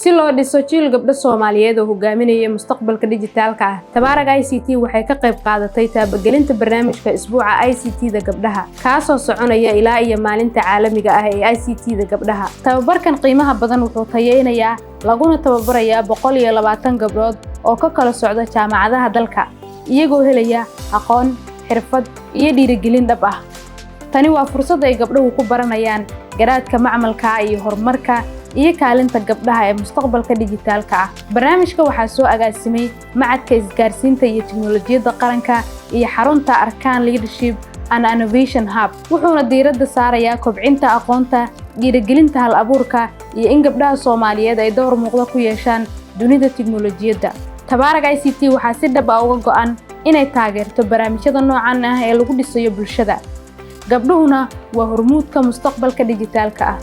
si loo dhiso jiil gabdho Soomaaliyeed oo hogaaminaya mustaqbalka dhijitaalka ah. Tabaarag ICT waxay ka qayb qaadatay taabagelinta barnaamijka Isbuuca ICT-da gabdhaha, kaasoo soconaya ilaa iyo maalinta caalamiga ah ee ICT-da gabdhaha. Tababarkan qiimaha badan wuxuu tayeynayaa laguna tababarayaa 120 gabdhood oo ka kala socda jaamacadaha dalka, iyagoo helaya aqoon, xirfad iyo dhiirigelin dhab ah. Tani waa fursad ay gabdhuhu ku baranayaan garaadka macmalka iyo horumarka iyo kaalinta gabdhaha ee mustaqbalka dhijitaalka ah. Barnaamijka waxaa soo agaasimay Macadka Isgaarsiinta iyo Tiknoolajiyadda Qaranka iyo xarunta Arkaan Leadership and Innovation Hub, wuxuuna diiradda saarayaa kobcinta aqoonta, dhiirigelinta hal-abuurka iyo in gabdhaha Soomaaliyeed ay door muuqda ku yeeshaan dunida tiknoolajiyadda. Tabaarag ICT waxaa si dhab ah uga go'an inay taageerto barnaamijyada noocan ah ee lagu dhisayo bulshada. Gabdhuhuna waa hormuudka mustaqbalka dhijitaalka ah.